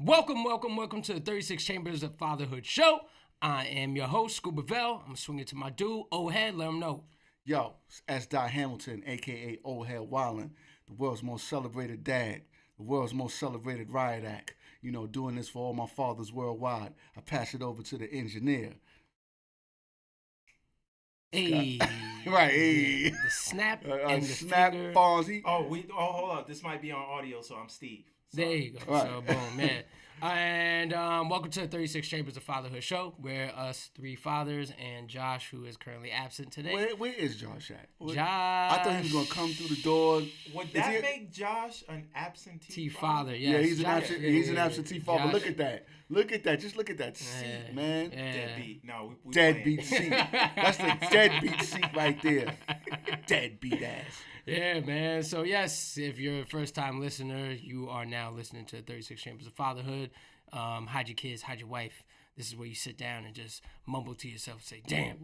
Welcome to the 36 Chambers of Fatherhood show. I am your host, Scoob. I'm going to swing it to my dude, Old Head. Let him know. Yo, it's S. Hamilton, a.k.a. Old Head Wildin', the world's most celebrated dad, the world's most celebrated riot act. You know, doing this for all my fathers worldwide. I pass it over to the engineer. Hey. Right, hey. The snap and the snap finger. Fonzie. Hold up. This might be on audio, so I'm Steve. There you go. Right. So, boom, man. And welcome to the 36 Chambers of Fatherhood show, where us three fathers and Josh, who is currently absent today. Where is Josh at? Josh. I thought he was going to come through the door. Would that make Josh an absentee father? Yes. Yeah, he's an Josh, absentee father. Josh. Look at that. Look at that. Just look at that seat, man. Yeah. Deadbeat. No, we Deadbeat seat. That's the deadbeat seat right there. Deadbeat ass. Yeah, man. So, yes, if you're a first-time listener, you are now listening to 36 Chambers of Fatherhood. Hide your kids, hide your wife. This is where you sit down and just mumble to yourself and say, damn,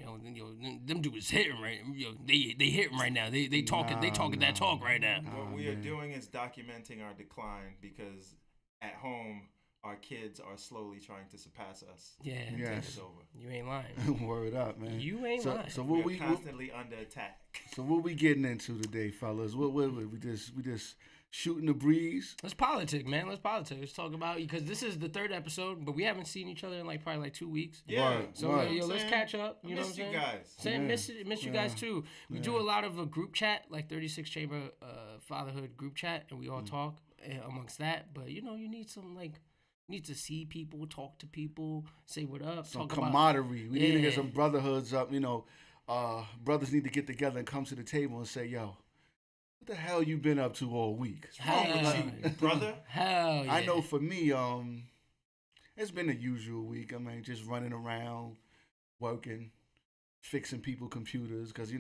them dudes hitting right. They hitting right now. They talking that talk right now. What we are doing is documenting our decline because at home, our kids are slowly trying to surpass us. Yeah. Yes. Take us over. You ain't lying. Word up, man. You ain't lying. So We're constantly under attack. So what we getting into today, fellas? What we just shooting the breeze? Let's politic, man. Let's politic. Let's talk about, because this is the third episode, but we haven't seen each other in probably 2 weeks. Yeah. So let's catch up. You know what I'm saying? Miss you guys. Miss you guys too. We do a lot of a group chat, like 36 Chamber Fatherhood group chat, and we all talk amongst that. But you need some need to see people, talk to people, say what up. Some talk camaraderie. We need to get Yeah. some brotherhoods up. Brothers need to get together and come to the table and say, yo, what the hell you been up to all week? What's wrong with you, brother? Hell yeah. I know for me, it's been a usual week. I mean, just running around, working, fixing people computers, because,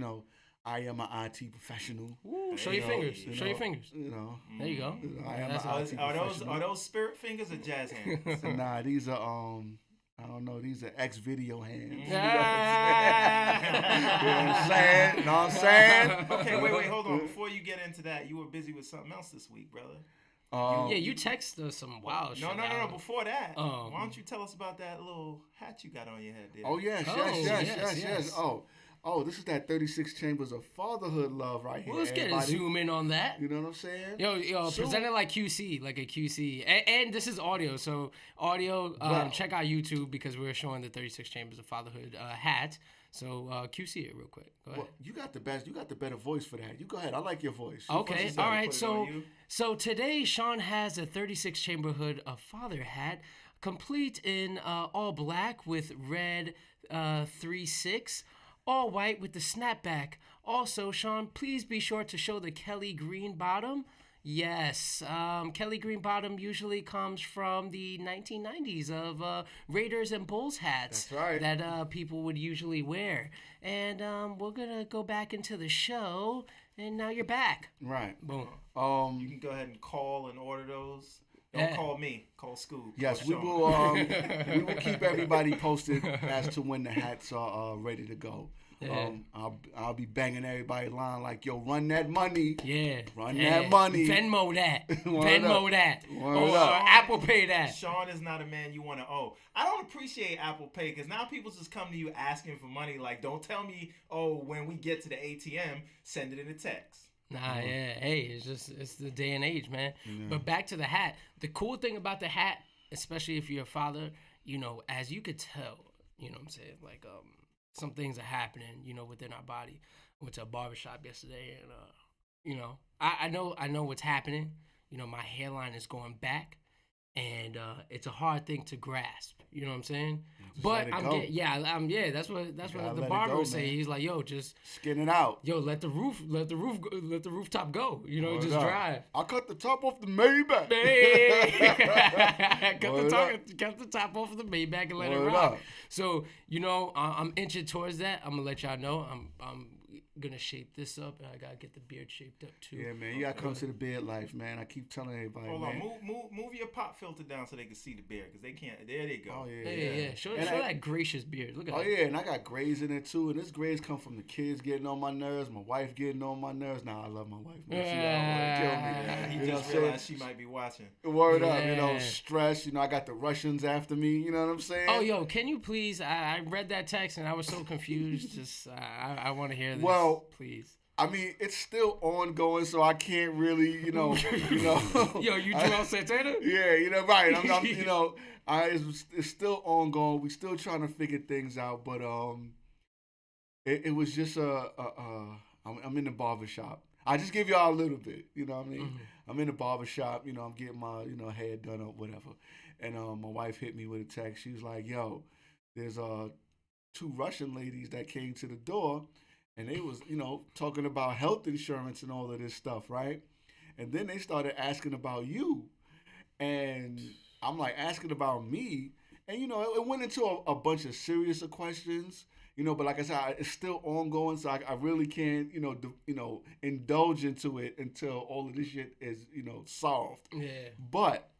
I am an IT professional. Ooh, show your fingers. Show your fingers. There you go. I am an IT professional. Are those spirit fingers or jazz hands? Nah, these are, I don't know, these are X-video hands. You know what I'm saying? Okay, wait, hold on. Before you get into that, you were busy with something else this week, brother. You text us some wild shit. No. Before that, why don't you tell us about that little hat you got on your head there? Oh, yes. Oh, this is that 36 Chambers of Fatherhood love right here. Well, let's get a zoom in on that. You know what I'm saying? Yo, present it like QC, like a QC. And this is audio. So, audio, check out YouTube because we're showing the 36 Chambers of Fatherhood hat. So, QC it real quick. Go ahead. Well, you got the better voice for that. You go ahead. I like your voice. Okay, all right. So today, Shawn has a 36 Chamberhood of Father hat, complete in all black with red 3-6. All white with the snapback. Also, Shawn, please be sure to show the Kelly green bottom. Yes, Kelly green bottom usually comes from the 1990s of Raiders and Bulls hats. That's right. That people would usually wear. And we're going to go back into the show, and now you're back. Right. Boom. You can go ahead and call and order those. Don't call me. Call Scoob. Yes, we will keep everybody posted as to when the hats are ready to go. Yeah. I'll be banging everybody's line like, yo, run that money. Yeah. Run that money. Venmo that. Word Venmo up. that. Word Or up. Apple Pay that. Shawn is not a man you want to owe. I don't appreciate Apple Pay because now people just come to you asking for money. Like, don't tell me, when we get to the ATM, send it in a text. Nah, yeah. Hey, it's the day and age, man. Yeah. But back to the hat. The cool thing about the hat, especially if you're a father, as you could tell, you know what I'm saying? Like, some things are happening, within our body. I went to a barbershop yesterday and, I know what's happening. My hairline is going back. And it's a hard thing to grasp, you know what I'm saying? But that's what the barber would say. He's like, yo, just skin it out. Yo, let the rooftop go. Just drive. I cut the top off the Maybach. Cut the top off of the Maybach and let it Word rock. up. So I'm inching towards that. I'm gonna let y'all know. gonna shape this up, and I gotta get the beard shaped up too. Yeah, man, you gotta come to the beard life, man. I keep telling everybody, Hold man. on, move your pop filter down so they can see the beard, because they can't. There they go. Oh yeah, Yeah. Show that gracious beard. Look at that. Oh yeah, and I got grays in it too, and this grays come from the kids getting on my nerves, my wife getting on my nerves. Now I love my wife, man. She don't wanna Yeah, he kill me. just realized she might be watching. Word up, Yeah. stress. I got the Russians after me. You know what I'm saying? Oh, yo, can you please? I read that text and I was so confused. Just I want to hear this. Well, please. I mean, it's still ongoing, so I can't really, Yo, you Joel Santana? Yeah, right. I'm it's still ongoing. We still trying to figure things out, but it was just I'm in the barbershop. I just give y'all a little bit, you know what I mean? Mm-hmm. I'm in the barbershop, I'm getting my, hair done or whatever. And my wife hit me with a text. She was like, yo, there's 2 Russian ladies that came to the door, and they was, talking about health insurance and all of this stuff, right? And then they started asking about you. And I'm like, asking about me. And, it went into a bunch of serious questions, but like I said, it's still ongoing. So I really can't, indulge into it until all of this shit is, solved. Yeah. But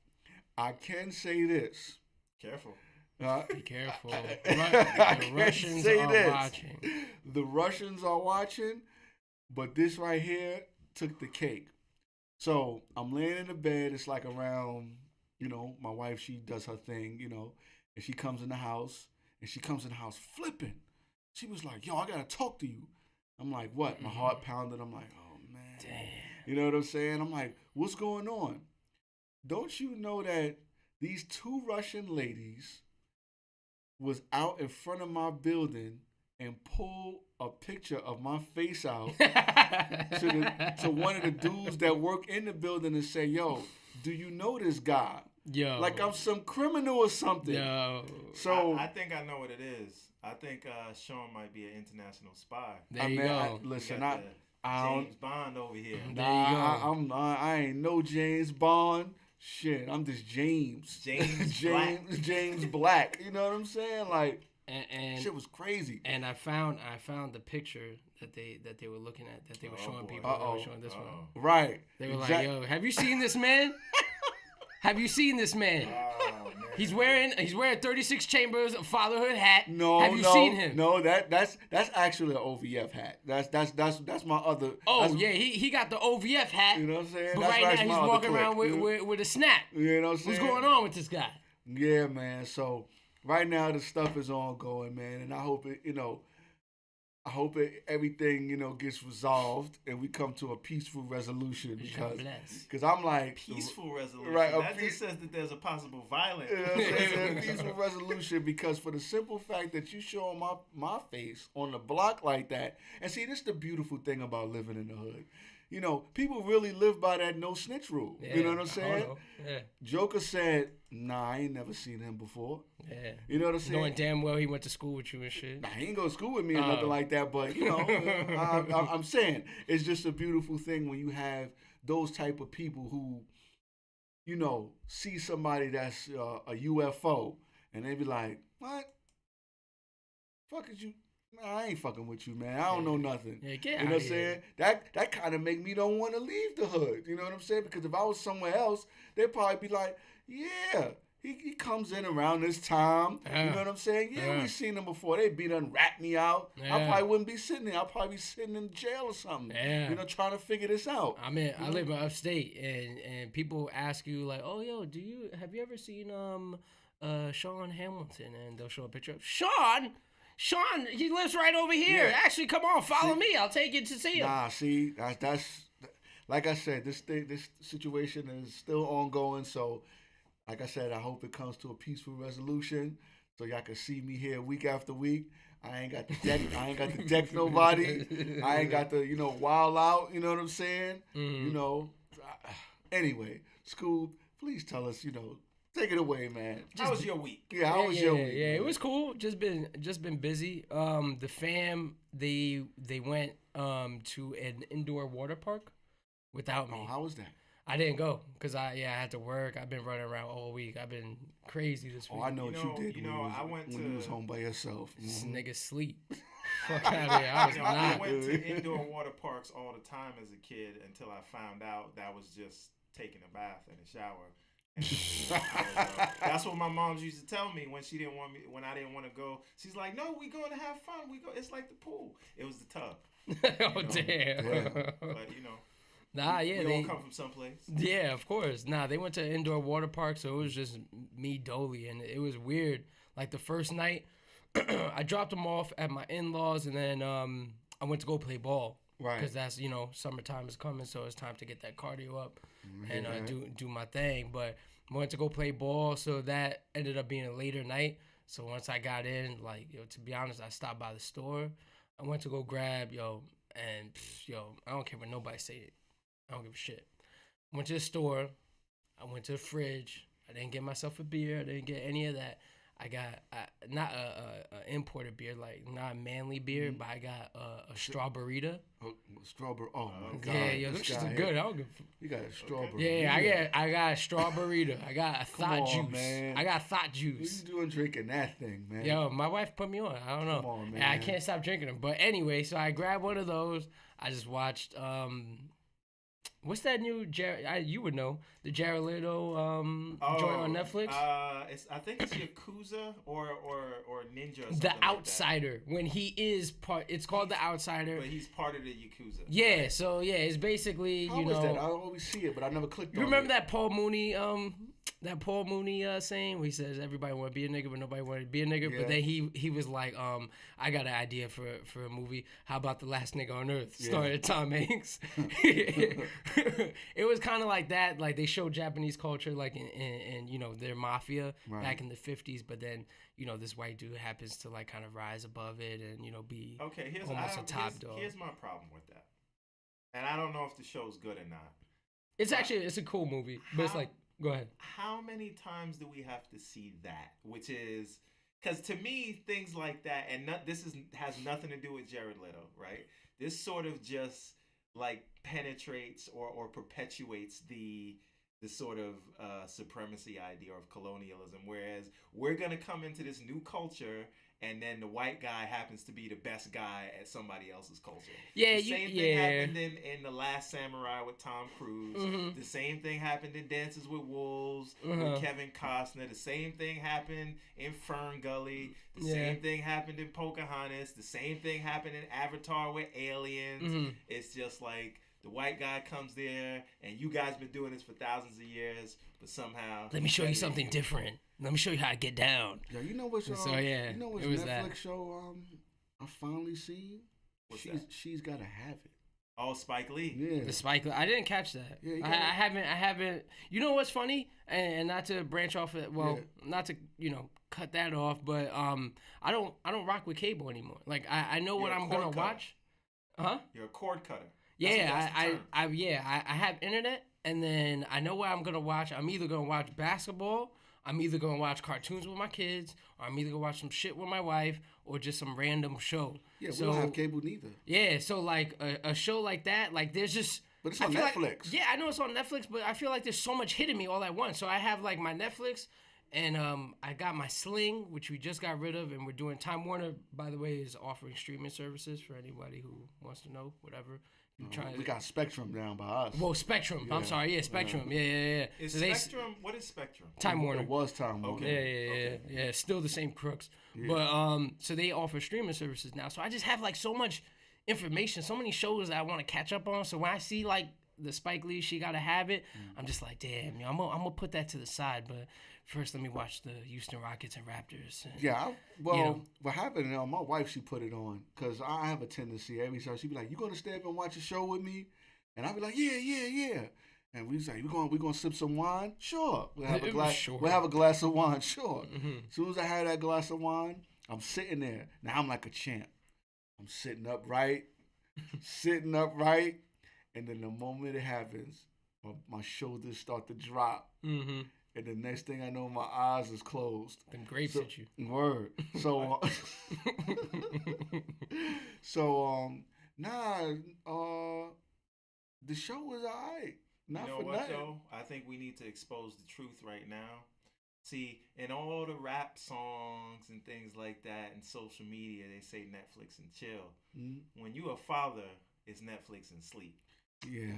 I can say this. Careful. Be careful. The Russians are watching. The Russians are watching, but this right here took the cake. So I'm laying in the bed. It's like around, my wife, she does her thing, and she comes in the house, flipping. She was like, yo, I got to talk to you. I'm like, what? My heart pounded. I'm like, oh, man. Damn. You know what I'm saying? I'm like, what's going on? Don't you know that these 2 Russian ladies was out in front of my building and pulled a picture of my face out to one of the dudes that work in the building and say, yo, do you know this guy? Yo. Like I'm some criminal or something. Yo. So I think I know what it is. I think Shawn might be an international spy. There you go. Listen, I don't. James Bond over here. There you go. I ain't no James Bond. Shit, I'm just James. James Black. You know what I'm saying? Like, and shit was crazy. And I found the picture that they were looking at, that they were showing people. They were showing this one. Right. They were like, yo, have you seen this man? Have you seen this man? Oh, man. He's wearing 36 Chambers of Fatherhood hat. No, have you seen him? No, that's actually an OVF hat. That's my other. Oh yeah, he got the OVF hat. You know what I'm saying? But that's right now he's my walking other around clip, with a snap. You know what I'm saying? What's going on with this guy? Yeah, man. So right now the stuff is ongoing, man, and I hope it, everything, gets resolved and we come to a peaceful resolution because I'm like peaceful resolution. Right, that just says that there's a possible violent. You know what I'm saying? Peaceful resolution because for the simple fact that you show my face on the block like that, and see, this is the beautiful thing about living in the hood. People really live by that no snitch rule. Yeah, you know what I'm saying? Yeah. Joker said, nah, I ain't never seen him before. Yeah. You know what I'm saying? Knowing damn well he went to school with you and shit. Nah, he ain't go to school with me or nothing like that, but, I'm saying it's just a beautiful thing when you have those type of people who, see somebody that's a UFO and they be like, what? Fuck is you? Nah, I ain't fucking with you, man. I don't know nothing. Yeah, you know what I'm saying? That kind of make me don't want to leave the hood. You know what I'm saying? Because if I was somewhere else, they'd probably be like, yeah, he comes in around this time. You know what I'm saying? Yeah, we seen him before. They done rat me out. I probably wouldn't be sitting there. I'd probably be sitting in jail or something. Yeah. Trying to figure this out. I mean, I live in upstate, and people ask you like, oh, yo, have you ever seen Shawn Hamilton? And they'll show a picture of Shawn, he lives right over here. Yeah. Actually, come on, follow me. I'll take you to see him. Nah, see, that's like I said, this situation is still ongoing. So, like I said, I hope it comes to a peaceful resolution, so y'all can see me here week after week. I ain't got to deck nobody. I ain't got to wild out. You know what I'm saying? Mm-hmm. Anyway, Scoob, please tell us. Take it away, man. How was your week? Yeah, how was your week? Yeah, it was cool. Just been busy. The fam, they went to an indoor water park without me. Oh, how was that? I didn't go because I had to work. I've been running around all week. I've been crazy this week. Oh, I know what you did. I went when you was home by yourself. This nigga sleep. Fuck out of here. I was I not. went to indoor water parks all the time as a kid until I found out that was just taking a bath and a shower. That's what my mom used to tell me when she didn't want me, when I didn't want to go. She's like, "No, we going to have fun. We go. It's like the pool. It was the tub." Oh damn. But Nah, yeah, we all come from someplace. Yeah, of course. Nah, they went to indoor water park, so it was just me, Dolly, and it was weird. Like the first night, I dropped them off at my in-laws, and then I went to go play ball. Right. Because that's, summertime is coming, so it's time to get that cardio up and do my thing. But I went to go play ball, so that ended up being a later night. So once I got in, to be honest, I stopped by the store. I went to go grab, and I don't care what nobody say. I don't give a shit. I went to the store. I went to the fridge. I didn't get myself a beer. I didn't get any of that. I got not a imported beer, like not a manly beer, but I got a strawberryta. Strawberry. Oh my god. Yeah, this shit's good. I don't give. You got a strawberry. Yeah, I got a strawberryta. I got a thought juice. Man. I got thought juice. What you doing drinking that thing, man? Yo, my wife put me on. I don't know. Come on, man. I can't stop drinking them. But anyway, so I grabbed one of those. I just watched. What's that new you would know, the Jared Leto joint on Netflix? I think it's Yakuza or Ninja or something. The Outsider. When he is it's called The Outsider. But he's part of the Yakuza. Yeah, right? So yeah, it's basically How is that? I always see it, but I never clicked on it. You remember that Paul Mooney saying where he says everybody want to be a nigga but nobody want to be a nigga, but then he was like, I got an idea for a movie. How about The Last Nigga on Earth, starring Tom Hanks? It was kind of like that. Like they showed Japanese culture, like in their mafia back in the 50s, but then this white dude happens to like kind of rise above it and be almost a top dog. Here's my problem with that, and I don't know if the show's good or not. It's a cool movie, but it's like. Go ahead. How many times do we have to see that? Which is, because to me, things like that, and has nothing to do with Jared Leto, right? This sort of just like penetrates or perpetuates the sort of supremacy idea of colonialism. Whereas we're gonna come into this new culture, and then the white guy happens to be the best guy at somebody else's culture. Yeah, the same thing happened in The Last Samurai with Tom Cruise. Mm-hmm. The same thing happened in Dances with Wolves with Kevin Costner. The same thing happened in Fern Gully. The same thing happened in Pocahontas. The same thing happened in Avatar with aliens. Mm-hmm. It's just like the white guy comes there, and you guys been doing this for thousands of years, but somehow let me show you something different. Let me show you how to get down. Yeah, you know what? You know what Netflix that. show I finally seen? She's Gotta Have It. Oh, Spike Lee. Yeah. The Spike Lee. I didn't catch that. Yeah, I haven't. You know what's funny? And not to branch off it. Well, not to cut that off. But I don't rock with cable anymore. Like I know what I'm gonna watch. Huh? You're a cord cutter. Yeah, I have internet, and then I know what I'm gonna watch. I'm either gonna watch basketball, I'm either gonna watch cartoons with my kids, or I'm either gonna watch some shit with my wife, or just some random show. Yeah, we don't have cable neither. Yeah, so like a show like that, like there's just. But it's on Netflix. Yeah, I know it's on Netflix, but I feel like there's so much hitting me all at once. So I have like my Netflix, and I got my Sling, which we just got rid of, and we're doing. Time Warner, by the way, is offering streaming services for anybody who wants to know, whatever. We got Spectrum down by us. Well, Spectrum. Yeah. I'm sorry. Yeah, Spectrum. Yeah. Is Spectrum? What is Spectrum? Time Warner. It was Time Warner. Okay. Yeah. Still the same crooks. Yeah. But so they offer streaming services now. So I just have like so much information, so many shows that I want to catch up on. So when I see like the Spike Lee, She Gotta Have It, I'm just like, damn, I'm gonna put that to the side. But first, let me watch the Houston Rockets and Raptors. What happened? My wife, she put it on because I have a tendency every time she'd be like, "You gonna stay up and watch a show with me?" And I'd be like, "Yeah." And we say, "We gonna sip some wine? Sure. We'll have a glass. Sure. We'll have a glass of wine. Sure." Mm-hmm. As soon as I had that glass of wine, I'm sitting there. Now I'm like a champ. I'm sitting upright, and then the moment it happens, my shoulders start to drop. Mm-hmm. And the next thing I know, my eyes is closed. Them grapes hit you. Word. So, the show was alright. You know what, though? I think we need to expose the truth right now. See, in all the rap songs and things like that and social media, they say Netflix and chill. Mm-hmm. When you a father, it's Netflix and sleep. Yeah.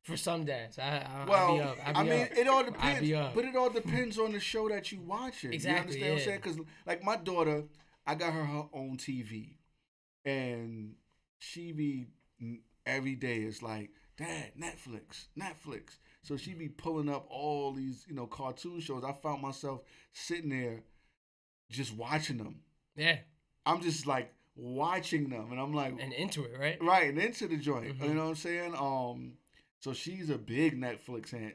For some days, I'll Well, be up. I mean, it all I'll depends, be up. but it all depends on the show that you watching. Exactly, You understand what I'm yeah. saying? Because like my daughter, I got her own TV, and she be every day is like, Dad, Netflix, Netflix. So she be pulling up all these, cartoon shows. I found myself sitting there just watching them. Yeah. I'm just like watching them, and I'm like, And into it, right? right, and into the joint. Mm-hmm. You know what I'm saying? So she's a big Netflix fan.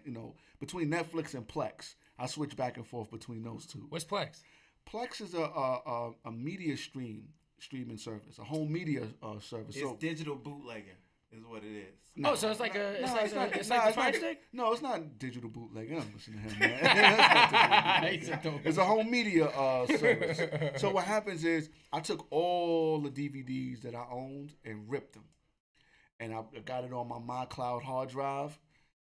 Between Netflix and Plex, I switch back and forth between those two. What's Plex? Plex is a media streaming service, a home media service. It's digital bootlegging, is what it is. Oh, so it's like it's like the Fire Stick? No, it's not digital bootlegging. I'm listening to him, man. That's not digital bootlegging. It's a home media service. So what happens is I took all the DVDs that I owned and ripped them, and I got it on my MyCloud hard drive,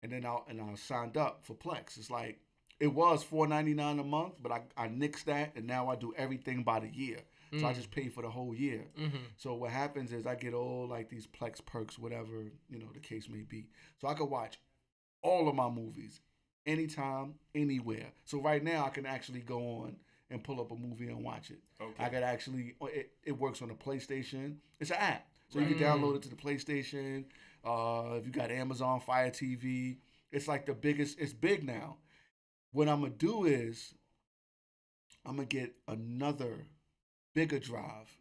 and then I signed up for Plex. It's like it was $4.99 a month, but I nixed that, and now I do everything by the year. So I just pay for the whole year. Mm-hmm. So what happens is I get all like these Plex perks, whatever, the case may be. So I can watch all of my movies anytime, anywhere. So right now I can actually go on and pull up a movie and watch it. Okay. I could actually, it works on the PlayStation. It's an app. So you can download it to the PlayStation. If you got Amazon Fire TV, it's like the biggest, it's big now. What I'm going to do is I'm going to get another bigger drive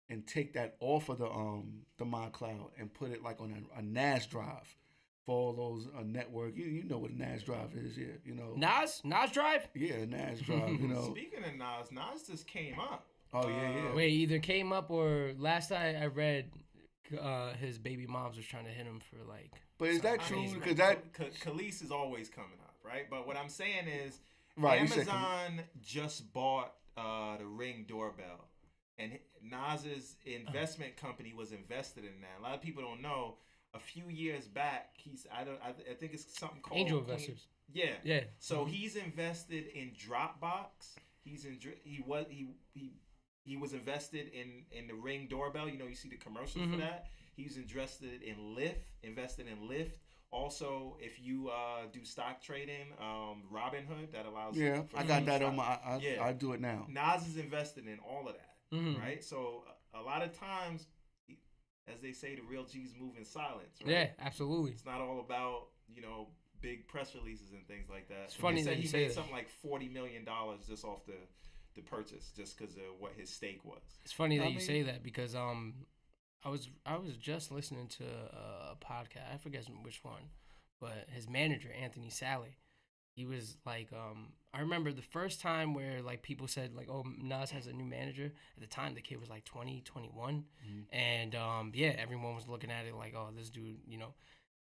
and take that off of the MyCloud and put it like on a NAS drive for all those network. You know what a NAS drive is, yeah. NAS drive? Yeah, a NAS drive. Speaking of Nas just came up. Oh yeah. Wait, either came up or last I read, his baby moms was trying to hit him for like. But is that true? Because Khalees is always coming up, right? But what I'm saying is, right, Amazon just bought the Ring doorbell, and Nas's investment company was invested in that. A lot of people don't know. A few years back, I think it's something called Angel Investors. Yeah. So he's invested in Dropbox. He was invested in the Ring doorbell. You see the commercials for that. He's invested in Lyft. Also, if you do stock trading, Robinhood, that allows. Yeah, I got that on my. I do it now. Nas is invested in all of that, right? So a lot of times, as they say, the real G's move in silence. Right? Yeah, absolutely. It's not all about big press releases and things like that. It's funny that you say he made that. something like $40 million just off the purchase, just because of what his stake was. It's funny that you say that because I was just listening to a podcast. I forget which one, but his manager Anthony Sally, he was like, I remember the first time where like people said like, oh, Nas has a new manager. At the time, the kid was like 20, 21, and everyone was looking at it like, oh, this dude,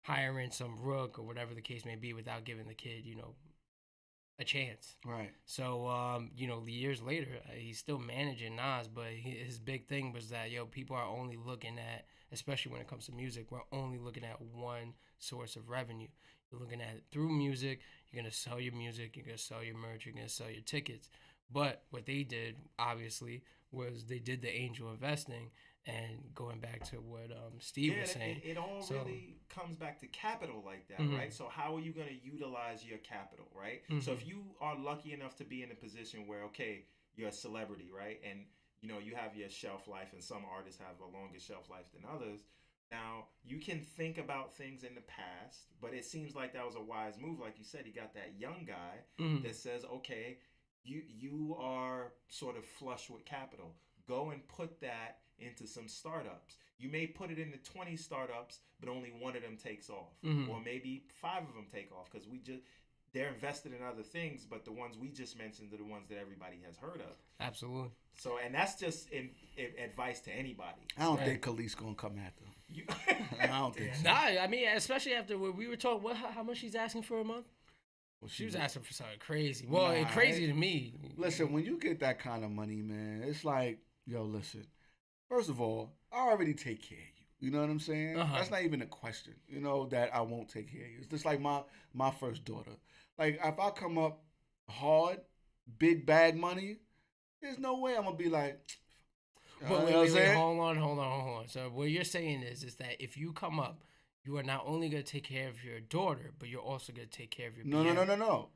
hiring some rook or whatever the case may be without giving the kid, a chance. Right. So, years later, he's still managing Nas, but his big thing was that, people are only looking at, especially when it comes to music, we're only looking at one source of revenue. You're looking at it through music. You're going to sell your music. You're going to sell your merch. You're going to sell your tickets. But what they did, obviously, was they did the angel investing. And going back to what Steve was saying. It all really comes back to capital like that, right? So how are you going to utilize your capital, right? So if you are lucky enough to be in a position where, okay, you're a celebrity, right? And, you have your shelf life, and some artists have a longer shelf life than others. Now, you can think about things in the past, but it seems like that was a wise move. Like you said, he got that young guy that says, okay, you are sort of flush with capital. Go and put that into some startups. You may put it into 20 startups, but only one of them takes off, or maybe 5 of them take off because they're invested in other things, but the ones we just mentioned are the ones that everybody has heard of. Absolutely. So, and that's just advice to anybody. I don't think Khalees gonna come after him. I don't think so. Nah, I mean, especially after what we were told, how much she's asking for a month? Well, she was asking for something crazy. Well, crazy to me. Listen, when you get that kind of money, man, it's like, yo, listen. First of all, I already take care of you. You know what I'm saying? That's not even a question. That I won't take care of you. It's just like my first daughter. Like if I come up hard, big bag money, there's no way I'm gonna be like. But You know what I'm saying? hold on. So what you're saying is that if you come up, you are not only gonna take care of your daughter, but you're also gonna take care of your No.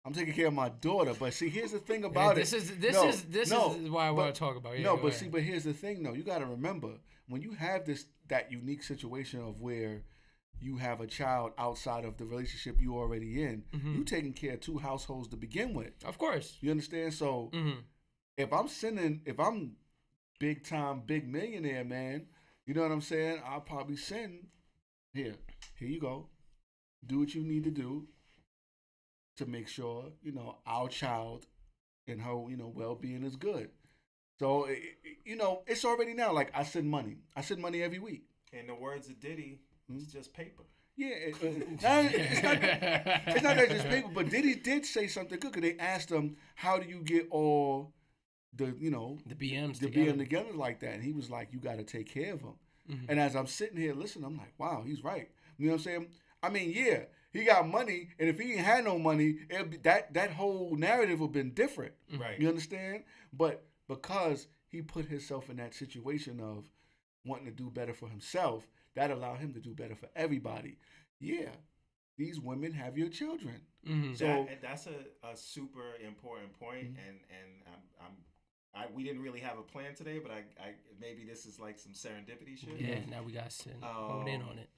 I'm taking care of my daughter, but see, here's the thing about this it. Is why I want to talk about. Yeah, but here's the thing, though. You got to remember when you have that unique situation of where you have a child outside of the relationship you already in, you taking care of two households to begin with. Of course. You understand? So if I'm big time, big millionaire, man, you know what I'm saying? I'll probably send here you go, do what you need to do to make sure, our child and her, well-being is good. So, it's already now. Like, I send money every week. In the words of Diddy, it's just paper. Yeah, it's not that just paper, but Diddy did say something good, because they asked him, how do you get all the BMs together like that? And he was like, you got to take care of them. And as I'm sitting here listening, I'm like, wow, he's right. You know what I'm saying? I mean, yeah, he got money, and if he ain't had no money, that whole narrative would have been different. Right. You understand? But because he put himself in that situation of wanting to do better for himself, that allowed him to do better for everybody. Yeah, these women have your children. So that's a super important point, and we didn't really have a plan today, but I maybe this is like some serendipity shit. Yeah, now we got to hone in on it.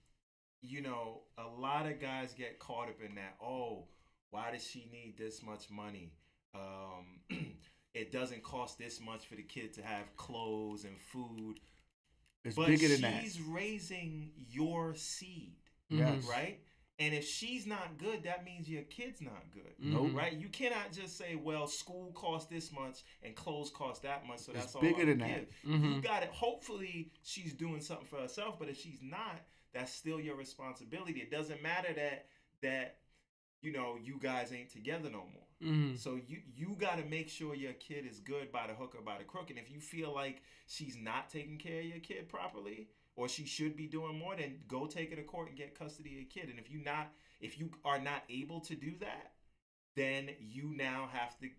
A lot of guys get caught up in that. Oh, why does she need this much money? It doesn't cost this much for the kid to have clothes and food. It's bigger than that. She's raising your seed, right? And if she's not good, that means your kid's not good. Nope. Right? You cannot just say, well, school costs this much and clothes cost that much, so that's all bigger than give. You got it. Hopefully, she's doing something for herself, but if she's not, that's still your responsibility. It doesn't matter that you guys ain't together no more. So you got to make sure your kid is good by the hook or by the crook. And if you feel like she's not taking care of your kid properly, or she should be doing more, then go take her to court and get custody of your kid. And if you are not able to do that, then you now have to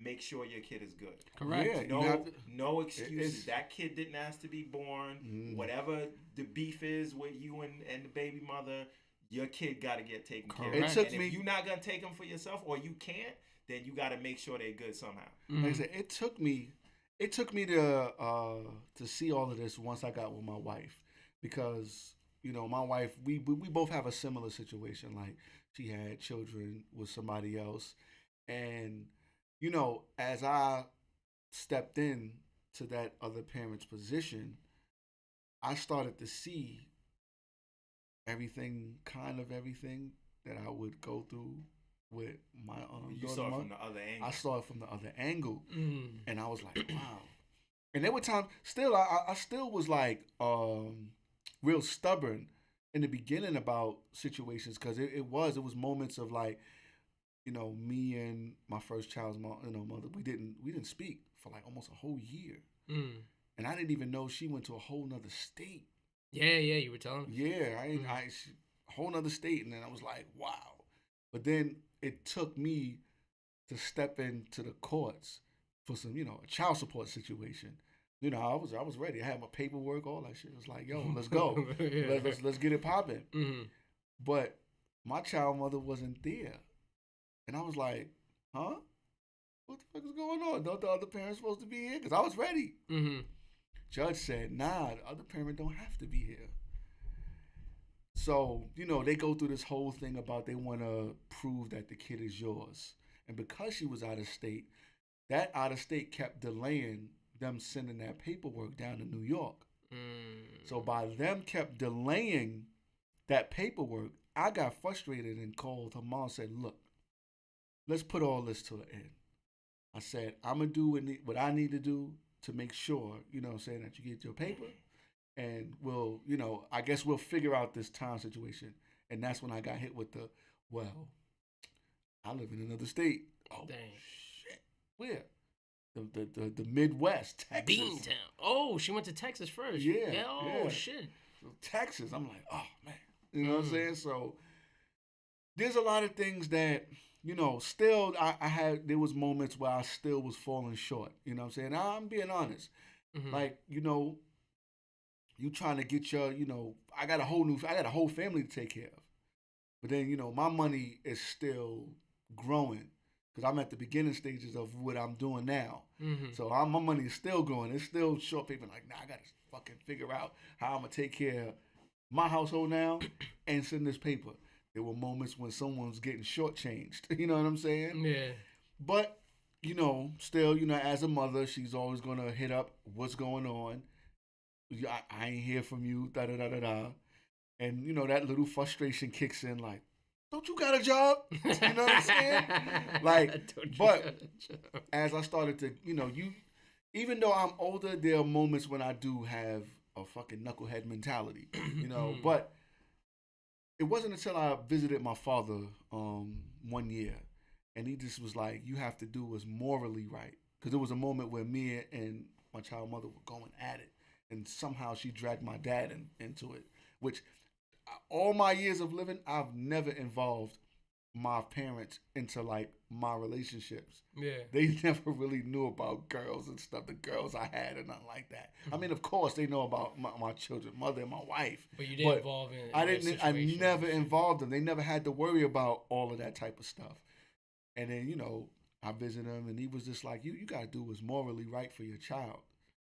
make sure your kid is good. Correct. Yeah, no excuses. That kid didn't ask to be born. Whatever the beef is with you and the baby mother, your kid got to get taken care of. If you're not going to take them for yourself, or you can't, then you got to make sure they're good somehow. Like I said, it took me to see all of this once I got with my wife, because my wife, we both have a similar situation. Like, she had children with somebody else, and as I stepped in to that other parent's position, I started to see everything that I would go through with my You saw it from the other angle. I saw it from the other angle, and I was like, wow. And there were times, still, I still was like real stubborn in the beginning about situations, because it was moments of like, me and my first child's mother, we didn't speak for like almost a whole year, and I didn't even know she went to a whole nother state. Yeah, you were telling me. Yeah, a whole nother state, and then I was like, wow. But then it took me to step into the courts for some, a child support situation. I was ready. I had my paperwork, all that shit. It was like, yo, let's go. Let's get it popping. But my child mother wasn't there. And I was like, huh? What the fuck is going on? Don't the other parents supposed to be here? Because I was ready. Judge said, nah, the other parent don't have to be here. So, they go through this whole thing about they want to prove that the kid is yours. And because she was out of state, that out of state kept delaying them sending that paperwork down to New York. So by them kept delaying that paperwork, I got frustrated and called her mom and said, look, let's put all this to an end. I said, I'm going to do what I need to do to make sure, that you get your paper. And we'll, I guess we'll figure out this time situation. And that's when I got hit with I live in another state. Oh, dang. Shit. Where? The Midwest, Texas. Beantown. Oh, she went to Texas first. Yeah. Oh, shit. So Texas, I'm like, oh, man. You know what I'm saying? So there's a lot of things that, still there was moments where I still was falling short. You know what I'm saying? I'm being honest. Mhm. Like, you trying to get I got a whole family to take care of. But then, my money is still growing because I'm at the beginning stages of what I'm doing now. Mhm. So my money is still growing. It's still short paper. Like, nah, I got to fucking figure out how I'm going to take care of my household now and send this paper. There were moments when someone's getting shortchanged. You know what I'm saying? Yeah. But, still, as a mother, she's always going to hit up what's going on. I ain't hear from you, da da da da da. And, that little frustration kicks in like, don't you got a job? You know what I'm saying? Like, but as I started to, even though I'm older, there are moments when I do have a fucking knucklehead mentality, but it wasn't until I visited my father 1 year, and he just was like, you have to do what's morally right. Because there was a moment where me and my child mother were going at it, and somehow she dragged my dad into it, which all my years of living, I've never involved my parents into like my relationships. Yeah. They never really knew about girls and stuff, the girls I had and nothing like that. I mean, of course, they know about my children, mother and my wife. But you didn't involve in I never involved them. They never had to worry about all of that type of stuff. And then, I visited him and he was just like, you got to do what's morally right for your child.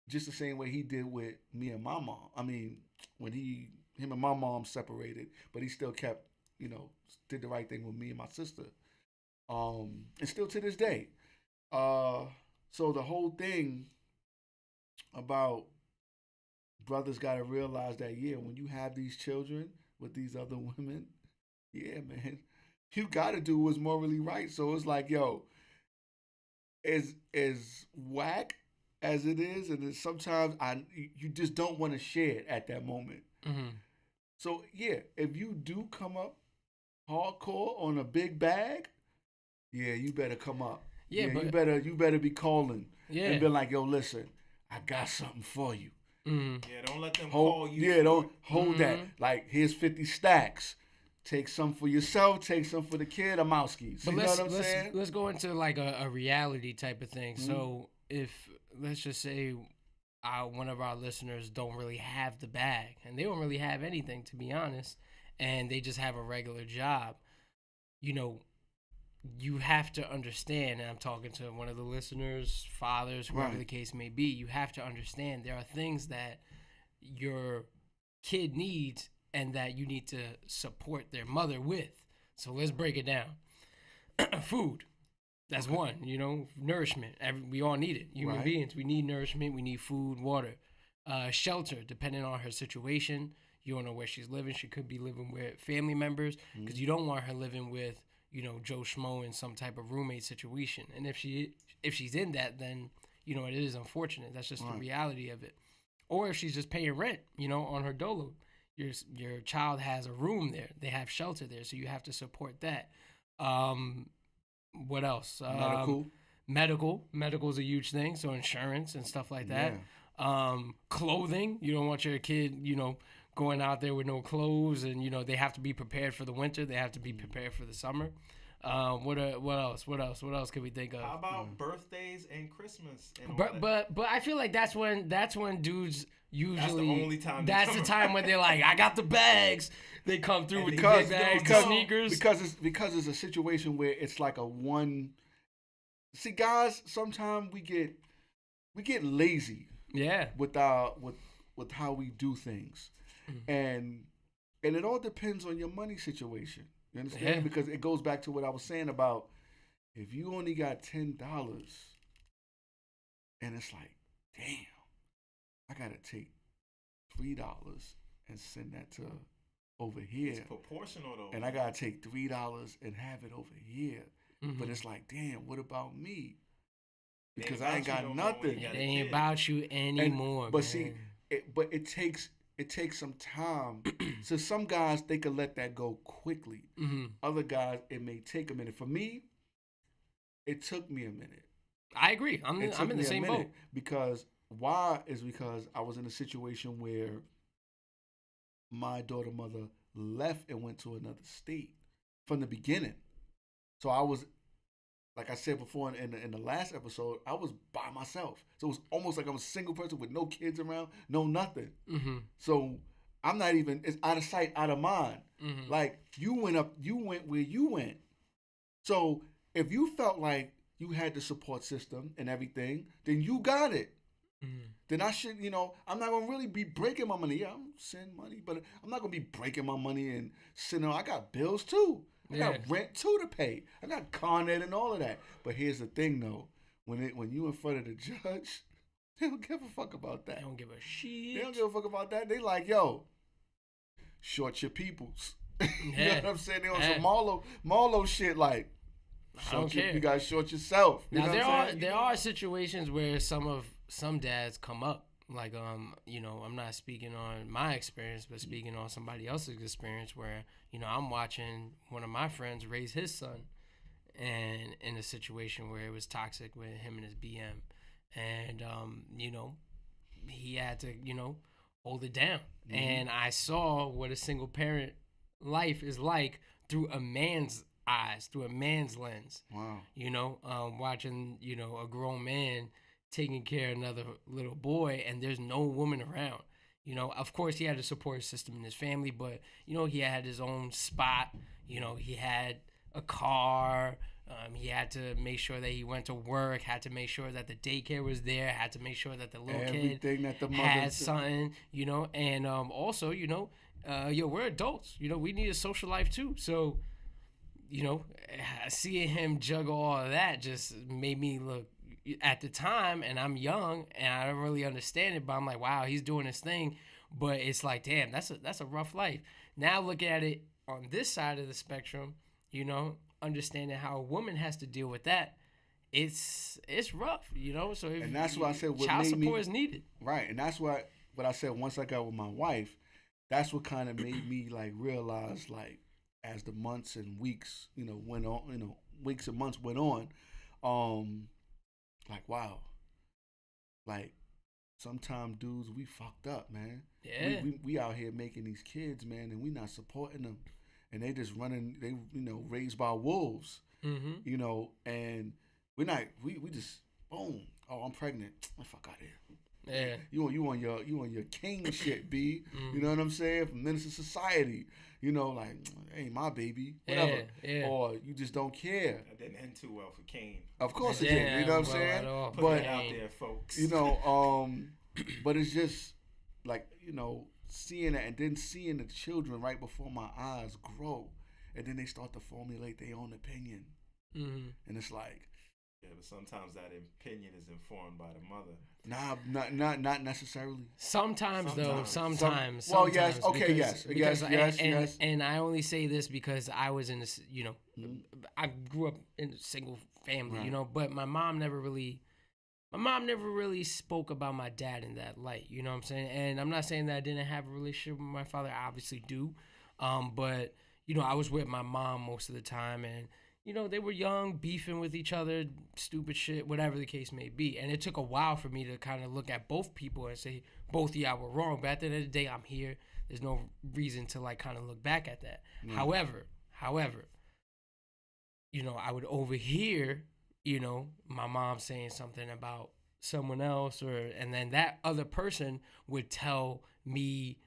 Just the same way he did with me and my mom. I mean, when him and my mom separated, but he still kept, did the right thing with me and my sister. And still to this day. So the whole thing about brothers got to realize that, when you have these children with these other women, man, you got to do what's morally right. So it's like, as whack as it is, and sometimes you just don't want to share it at that moment. Mm-hmm. So if you do come up hardcore on a big bag, you better come up. But you better be calling and be like, yo, listen, I got something for you. Mm-hmm. Yeah, don't let them call you. Yeah, don't hold that. Like, here's 50 stacks. Take some for yourself. Take some for the kid. I'm out skis. You know what I'm saying? Let's go into like a reality type of thing. Mm-hmm. So if let's just say one of our listeners don't really have the bag, and they don't really have anything, to be honest, and they just have a regular job, you have to understand, and I'm talking to one of the listeners, fathers, whoever the case may be, you have to understand there are things that your kid needs and that you need to support their mother with. So let's break it down. Food. That's one, nourishment. We all need it. Human beings, we need nourishment. We need food, water. Shelter, depending on her situation. You don't know where she's living. She could be living with family members because you don't want her living with, Joe Schmo in some type of roommate situation. And if she's in that, then, it is unfortunate. That's just the reality of it. Or if she's just paying rent, on her dolo. Your child has a room there. They have shelter there, so you have to support that. What else? Medical is a huge thing. So insurance and stuff like that. Yeah. Clothing. You don't want your kid, going out there with no clothes, and they have to be prepared for the winter. They have to be prepared for the summer. What else? What else can we think of? How about birthdays and Christmas? And but I feel like that's when dudes usually. That's the only time. That's the time when they're like, I got the bags. They come through with the big bags, sneakers. Because it's a situation where it's like a one. See, guys, sometimes we get lazy. Yeah. With how we do things. And it all depends on your money situation. You understand? Yeah. Because it goes back to what I was saying about if you only got $10 and it's like, damn, I gotta take $3 and send that to over here. It's proportional though. And I gotta take $3 and have it over here. Mm-hmm. But it's like, damn, what about me? Because I ain't got nothing. It ain't about you anymore. But see, it takes some time. So some guys, they can let that go quickly. Mm-hmm. Other guys, it may take a minute. For me, it took me a minute. I agree. I'm in the same boat. Because I was in a situation where my daughter mother left and went to another state from the beginning. So I was, like I said before in the last episode, I was by myself. So it was almost like I'm a single person with no kids around, no nothing. Mm-hmm. So I'm not even, it's out of sight, out of mind. Mm-hmm. Like you went where you went. So if you felt like you had the support system and everything, then you got it. Mm-hmm. Then I should, I'm not gonna really be breaking my money. Yeah, I'm sending money, but I'm not gonna be breaking my money and sitting. I got bills too. I got rent too to pay. I got Con Ed and all of that. But here's the thing, though: when you in front of the judge, they don't give a fuck about that. They don't give a shit. They don't give a fuck about that. They like, yo, short your peoples. You know what I'm saying? They on some Marlo shit like. I don't care. You gotta short yourself. You now know there are situations where some dads come up. Like I'm not speaking on my experience, but speaking on somebody else's experience where, I'm watching one of my friends raise his son and in a situation where it was toxic with him and his BM. And he had to, hold it down. Mm-hmm. And I saw what a single parent life is like through a man's eyes, through a man's lens. Wow. Watching, a grown man taking care of another little boy and there's no woman around. Of course he had a support system in his family, but, he had his own spot. He had a car. He had to make sure that he went to work, had to make sure that the daycare was there, had to make sure that the little kid that the had something, and also, we're adults. We need a social life too. So, seeing him juggle all of that just made me look at the time, and I'm young and I don't really understand it, but I'm like, wow, he's doing his thing. But it's like, damn, that's a rough life. Now look at it on this side of the spectrum, understanding how a woman has to deal with that. It's rough, So and that's why I said child support is needed, right? And that's what I said once I got with my wife. That's what kind of made me like realize, like, as the months and weeks, went on, weeks and months went on, like, wow, like sometimes dudes, we fucked up, man. Yeah, we out here making these kids, man, and we not supporting them, and they just running, they raised by wolves, mm-hmm. And we're not, we just boom, oh, I'm pregnant, fuck out here. Yeah, you on your king shit, B. Mm-hmm. You know what I'm saying? From Minister Society, like, ain't my baby, whatever. Yeah. Or you just don't care. That didn't end too well for Kane. Of course it did. You know what I'm saying? Put it out there, folks. But it's just like, seeing that and then seeing the children right before my eyes grow, and then they start to formulate their own opinion, and it's like. Yeah, but sometimes that opinion is informed by the mother. Nah, not necessarily. Sometimes. Well, yes, okay, yes. And I only say this because I was in this, I grew up in a single family, right. But my mom never really spoke about my dad in that light, you know what I'm saying? And I'm not saying that I didn't have a relationship with my father. I obviously do. But, I was with my mom most of the time, and they were young, beefing with each other, stupid shit, whatever the case may be. And it took a while for me to kind of look at both people and say, both of y'all were wrong. But at the end of the day, I'm here. There's no reason to, like, kind of look back at that. However, I would overhear, my mom saying something about someone else, and then that other person would tell me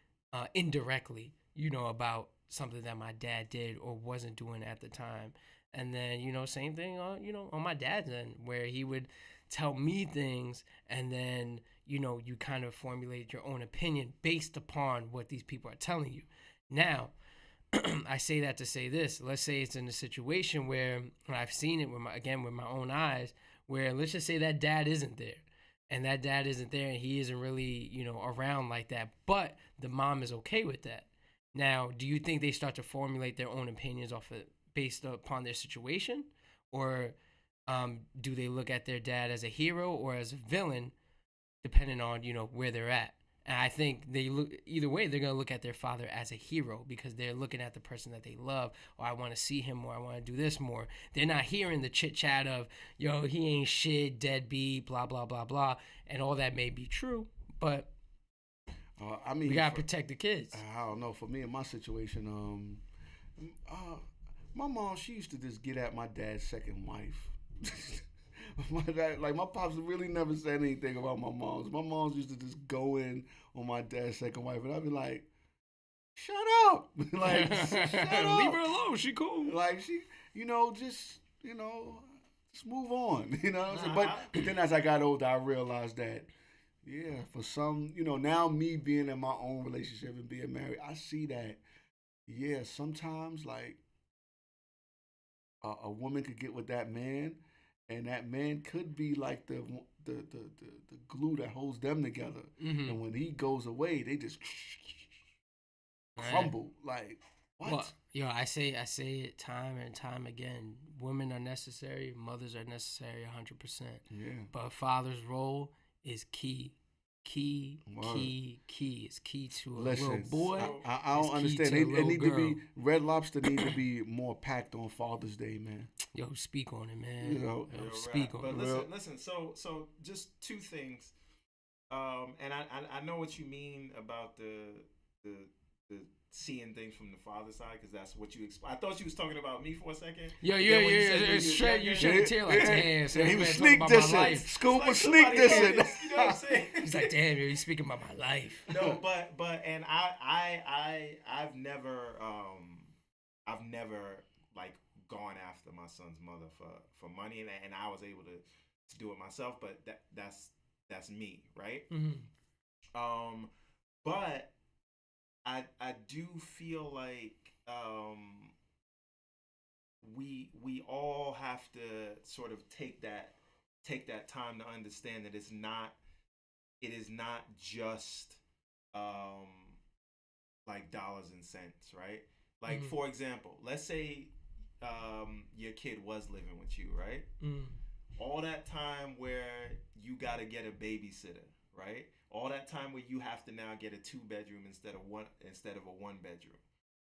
indirectly, about something that my dad did or wasn't doing at the time. And then, same thing on, on my dad's end, where he would tell me things, and then, you kind of formulate your own opinion based upon what these people are telling you. Now, I say that to say this. Let's say it's in a situation where I've seen it with my own eyes, where let's just say that dad isn't there. And that dad isn't there, and he isn't really, around like that. But the mom is okay with that. Now, do you think they start to formulate their own opinions off of based upon their situation, or do they look at their dad as a hero or as a villain, depending on where they're at? And I think either way, they're gonna look at their father as a hero because they're looking at the person that they love. Or I want to see him more. I want to do this more. They're not hearing the chit chat of he ain't shit, deadbeat, blah blah blah blah, and all that may be true, but we gotta protect the kids. I don't know. For me in my situation, My mom, she used to just get at my dad's second wife. My dad, like my pops really never said anything about my mom's. My mom's used to just go in on my dad's second wife, and I'd be like, "Shut up!" Like, shut up. Leave her alone. She cool. Like she, just move on. You know what I'm saying? But then as I got older, I realized that, yeah, for some, now me being in my own relationship and being married, I see that, yeah, sometimes like a woman could get with that man, and that man could be like the glue that holds them together. Mm-hmm. And when he goes away, they just crumble. Like, what? Well, I say it time and time again. Women are necessary. Mothers are necessary 100%. Yeah. But a father's role is key. Word. Key. It's key to a Listen, little boy. I don't understand. They need to be, Red Lobster need to be more packed on Father's Day, man. Yo, speak on it, man. Yo, speak on it. But listen. So just two things. And I know what you mean about the seeing things from the father side, because that's what you I thought you was talking about me for a second. Yeah. It's straight. You should have tail like, damn. So he was sneak dissing. Scoob was sneak dissing. You know what I'm saying? He's like, damn, you're speaking about my life. No, but and I've never like gone after my son's mother for money, and I was able to do it myself. But that's me, right? Mm-hmm. But I do feel like we all have to sort of take that time to understand that it is not just like dollars and cents, right? Like, for example, let's say your kid was living with you, right? All that time where you got to get a babysitter, right? All that time where you have to now get a 2-bedroom instead of a 1-bedroom.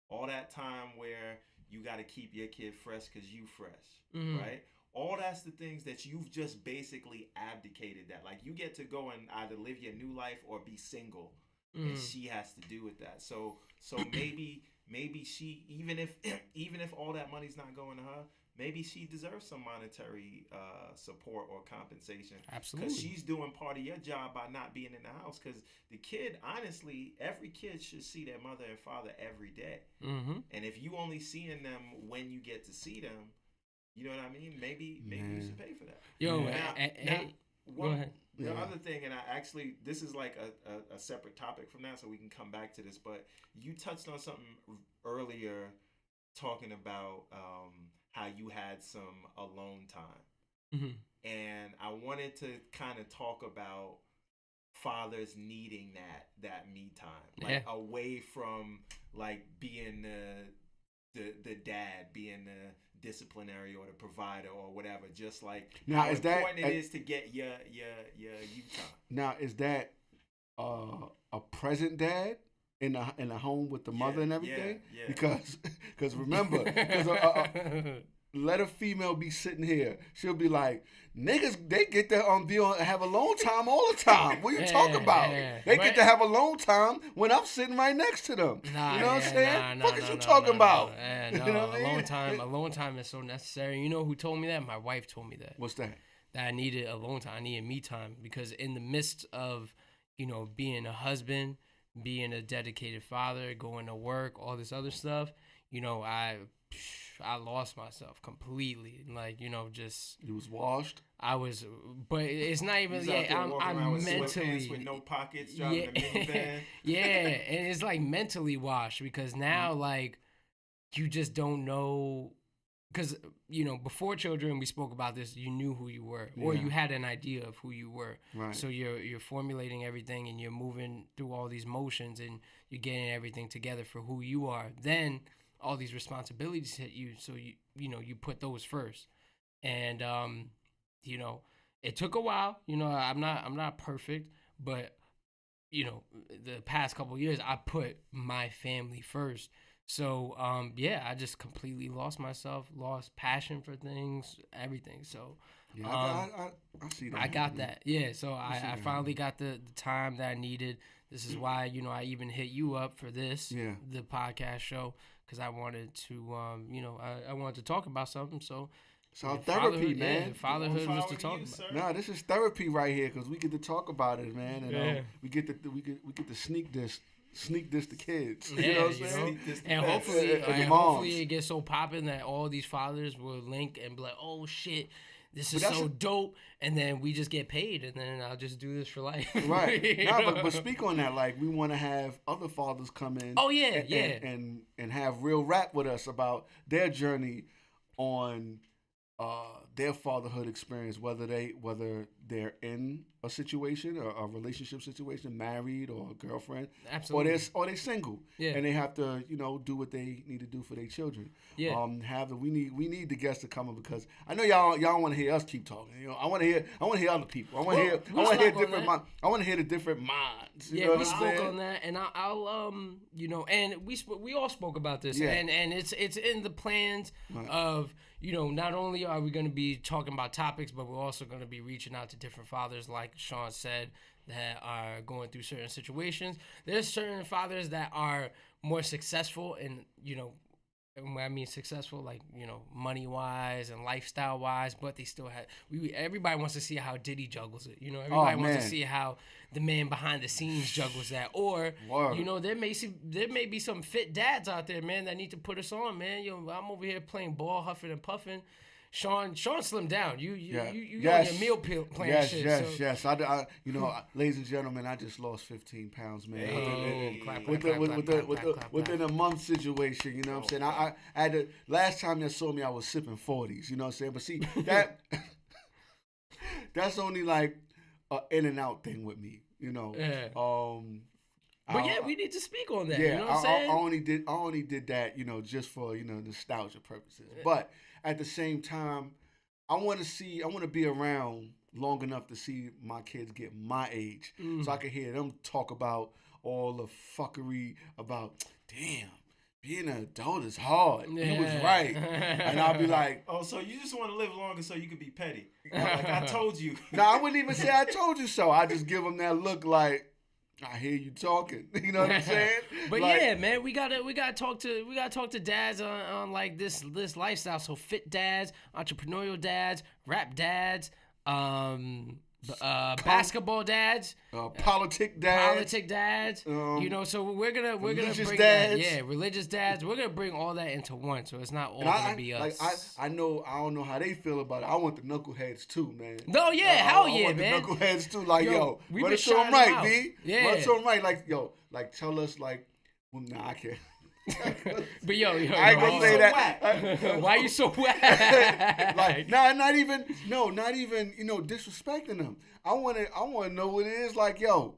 All that time where you got to keep your kid fresh because you fresh, right? All that's the things that you've just basically abdicated that. Like, you get to go and either live your new life or be single, and she has to do with that. So maybe she, even if all that money's not going to her, maybe she deserves some monetary support or compensation. Absolutely. Because she's doing part of your job by not being in the house. Because the kid, honestly, every kid should see their mother and father every day. Mm-hmm. And if you only seeing them when you get to see them, you know what I mean? Maybe you should pay for that. Yo, go ahead. The other thing, and this is like a separate topic from that, so we can come back to this, but you touched on something earlier talking about how you had some alone time. Mm-hmm. And I wanted to kind of talk about fathers needing that me time, like away from like being the dad, being the disciplinary or the provider or whatever. Just like now, how important it is to get your you time. Now, is that a present dad in a home with the mother and everything? Yeah. Because remember, let a female be sitting here. She'll be like, niggas, they get to have alone time all the time. What you talking about? They get to have alone time when I'm sitting right next to them. You know what I'm saying? What is you talking about? You know what I mean? Alone time is so necessary. You know who told me that? My wife told me that. What's that? That I needed alone time. I needed me time, because in the midst of, being a husband, being a dedicated father, going to work, all this other stuff, I lost myself completely. Like, just... You was washed? I was... But it's not even... I'm mentally... with no pockets, driving a minivan. Yeah, and it's like mentally washed, because now, like, you just don't know... Because, before children, we spoke about this, you knew who you were, or you had an idea of who you were. Right. So you're formulating everything, and you're moving through all these motions, and you're getting everything together for who you are. Then all these responsibilities hit you, so you put those first. And it took a while. I'm not perfect, but the past couple of years I put my family first. So, I just completely lost myself, lost passion for things, everything. So, I see that. I got that. Yeah, so I finally got the time that I needed. This is why, I even hit you up for this, the podcast show, because I wanted to, I wanted to talk about something. So it's our therapy, man. Fatherhood was to talk about. Nah, this is therapy right here because we get to talk about it, man, and we get to sneak this to kids. Yeah, you know what I'm saying? And hopefully it gets so popping that all these fathers will link and be like, oh shit, this is so dope, and then we just get paid, and then I'll just do this for life. Right. But speak on that. Like, we want to have other fathers come in. Oh yeah, and have real rap with us about their journey on their fatherhood experience, whether they're in a situation or a relationship situation, married or a girlfriend, absolutely, or they single, and they have to do what they need to do for their children. Yeah. We need the guests to come in because I know y'all want to hear us keep talking. I want to hear other people. I want to hear the different minds. We spoke on that, and I'll and we all spoke about this, and it's in the plans of. Not only are we going to be talking about topics, but we're also going to be reaching out to different fathers, like Shawn said, that are going through certain situations. There's certain fathers that are more successful in, when I mean successful, like, money-wise and lifestyle-wise, but they still have... everybody wants to see how Diddy juggles it. Everybody wants to see how the man behind the scenes juggles that. Or, there may be some fit dads out there, man, that need to put us on, man. I'm over here playing ball, huffing and puffing. Shawn slimmed down. You on your meal plan Yes. I ladies and gentlemen, I just lost 15 pounds, man. Within a month situation, you know what I'm saying? I had to, last time you saw me, I was sipping 40s, you know what I'm saying? But see, that's only like an in and out thing with me, Yeah. But we need to speak on that. Yeah, you know what I'm saying? I only did that, just for nostalgia purposes. But at the same time, I want to be around long enough to see my kids get my age, so I can hear them talk about all the fuckery about, damn, being an adult is hard. Yeah. You was right, and I'll be like, oh, so you just want to live longer so you can be petty? Like I told you. No, I wouldn't even say I told you so. I just give them that look like, I hear you talking. You know what I'm saying? But yeah, man, we gotta talk to dads on like this lifestyle. So fit dads, entrepreneurial dads, rap dads, basketball dads, politic dads, So we're gonna bring dads. that, religious dads. We're gonna bring all that into one, so it's not all gonna be us. Like I don't know how they feel about it. I want the knuckleheads too, man. No, yeah, hell yeah, I want man. The knuckleheads too, like yo, we run been it to them shouting right, out. B. Yeah, run it to them right, like yo, like tell us like, well, nah, I can't. But yo, I ain't gonna say that. Why you so whack? Like, not even disrespecting them. I wanna know what it is. Like, yo,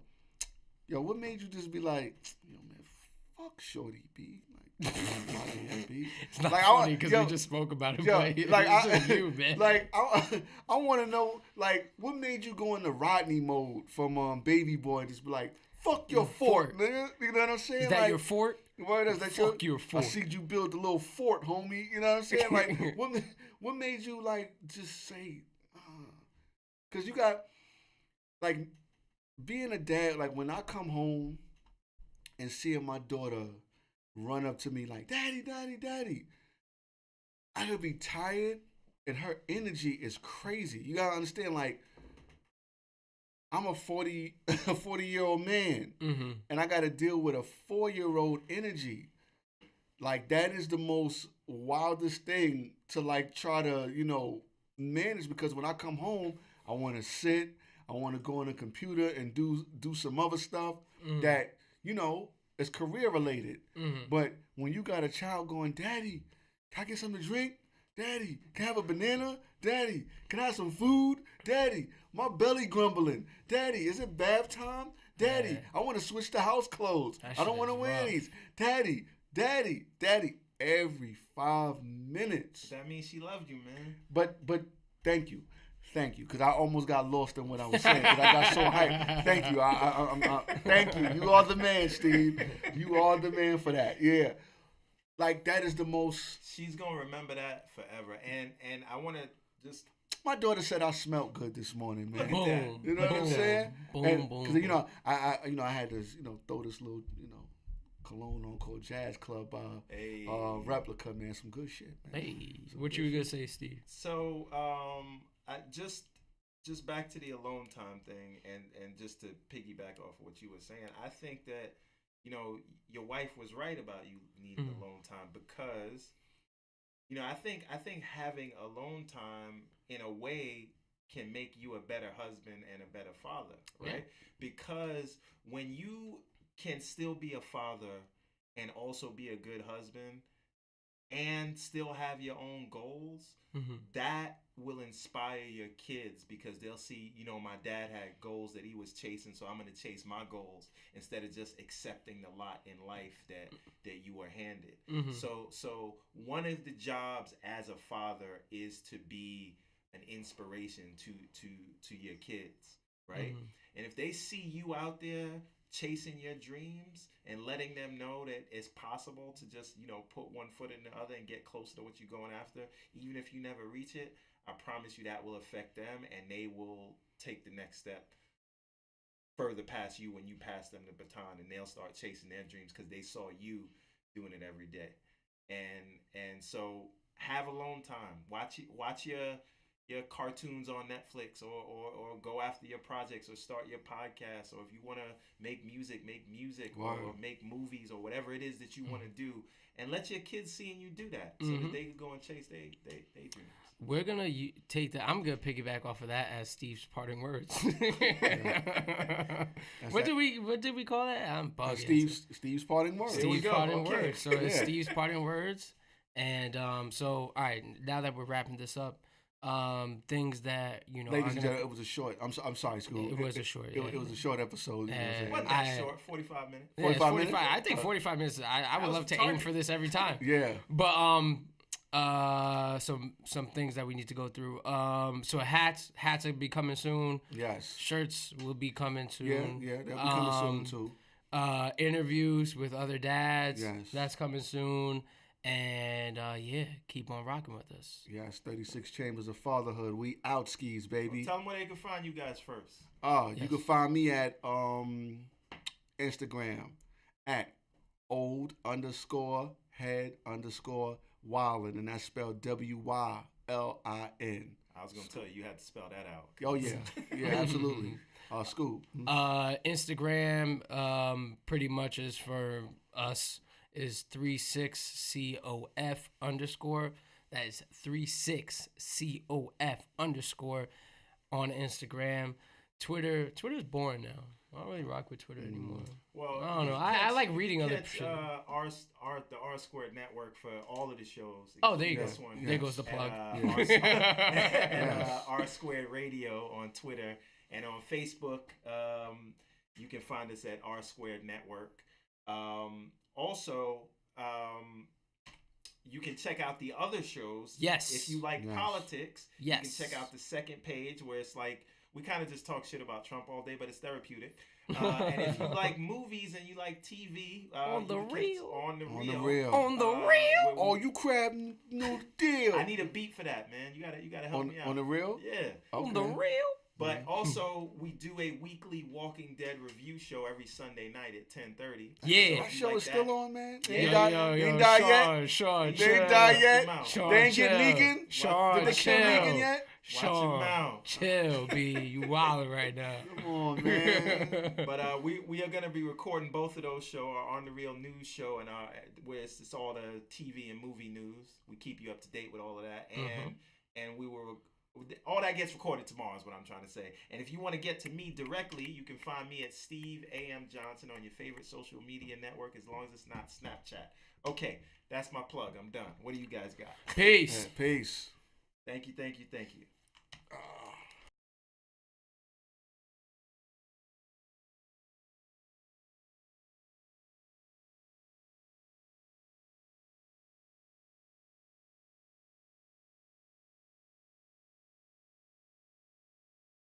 what made you just be like, man, fuck Shorty B. Like, it's not funny because we just spoke about it. I want to know, like, what made you go into Rodney mode from Baby Boy and just be like, fuck your fort, nigga. You know what I'm saying? Is that your fort? What is that? Fuck your fort. I see you build a little fort, homie. You know what I'm saying? Like, what made you like just say? Because you got like being a dad. Like when I come home and seeing my daughter run up to me like, "Daddy, daddy, daddy," I could be tired, and her energy is crazy. You gotta understand, like. I'm a 40-year-old man, and I got to deal with a 4-year-old energy. Like, that is the most wildest thing to, like, try to, manage, because when I come home, I want to sit, I want to go on the computer and do some other stuff that, is career-related. But when you got a child going, Daddy, can I get something to drink? Daddy, can I have a banana? Daddy, can I have some food? Daddy, my belly grumbling. Daddy, is it bath time? Daddy, I want to switch to house clothes. I don't want to wear these. Daddy, daddy, daddy, every 5 minutes. That means she loved you, man. But thank you. Thank you, because I almost got lost in what I was saying, because I got so hyped. Thank you. I'm thank you. You are the man, Steve. You are the man for that. Yeah. Like, that is the most... She's going to remember that forever. And I want to just... My daughter said I smelled good this morning, man. Look at that. You know what I'm saying? Boom. Because, I had to, throw this little, Cologne Encore Jazz Club Hey. replica, man. Some good shit, man. Hey, what you were gonna say, Steve? So, I just back to the alone time thing, and just to piggyback off of what you were saying, I think that your wife was right about you needing alone time, because I think having alone time in a way can make you a better husband and a better father, right? Yeah. Because when you can still be a father and also be a good husband and still have your own goals, that will inspire your kids, because they'll see, my dad had goals that he was chasing, so I'm going to chase my goals instead of just accepting the lot in life that you were handed. So one of the jobs as a father is to be an inspiration to your kids, right? And if they see you out there chasing your dreams and letting them know that it's possible to just, put one foot in the other and get closer to what you're going after, even if you never reach it, I promise you that will affect them, and they will take the next step further past you when you pass them the baton, and they'll start chasing their dreams because they saw you doing it every day. And so have alone time. Watch your cartoons on Netflix, or go after your projects, or start your podcast, or if you want to make music, or make movies, or whatever it is that you want to do, and let your kids seeing you do that, so that they can go and chase their dreams. We're gonna take that. I'm gonna piggyback off of that as Steve's parting words. What did we call that? I'm bugging. Steve's parting words. Steve's parting words. So it's Steve's parting words. And so, all right, now that we're wrapping this up, things that ladies and gentlemen, it was a short. I'm sorry, Scoob. It was a short. It was a short episode. Wasn't that short? 45 minutes. 45 minutes. I think 45 minutes. I would love to aim for this every time. Yeah. But some things that we need to go through. So hats will be coming soon. Yes. Shirts will be coming soon. Yeah, they'll be coming soon too. Interviews with other dads. Yes. That's coming soon. And keep on rocking with us. Yes, 36 Chambers of Fatherhood. We out skis, baby. Well, tell them where they can find you guys first. You can find me at Instagram at old_head_wildin, and that's spelled WYLIN. I was gonna tell you had to spell that out. Oh yeah, absolutely. Scoob. Instagram, pretty much is for us. Is 36COF_. That is 36COF_ on Instagram. Twitter's boring now. I don't really rock with Twitter anymore. Well, I don't know. I like reading other shit. The R Squared Network for all of the shows. Oh, there you go. One. There goes the plug. And R Squared Radio on Twitter, and on Facebook. You can find us at R Squared Network. Also, you can check out the other shows. Yes. If you like politics, yes. You can check out the second page, where it's like we kind of just talk shit about Trump all day, but it's therapeutic. And if you like movies and you like TV, on the real. Oh, you crab no deal. I need a beat for that, man. You gotta help me out. On the real? Yeah. Okay. On the real. But also, we do a weekly Walking Dead review show every Sunday night at 10:30. Yeah. That show is still on, man. They ain't Yo, died yet. Sean, they ain't died yet. Sean, they ain't get Negan. Sean, did they kill Negan yet? Sean, chill, B. You wildin' right now. Come on, man. But we are gonna be recording both of those shows, our On the Real news show, and where it's all the TV and movie news. We keep you up to date with all of that, and we will. All that gets recorded tomorrow is what I'm trying to say. And if you want to get to me directly, you can find me at Steve A.M. Johnson on your favorite social media network, as long as it's not Snapchat. Okay, that's my plug. I'm done. What do you guys got? Peace. Peace. Thank you.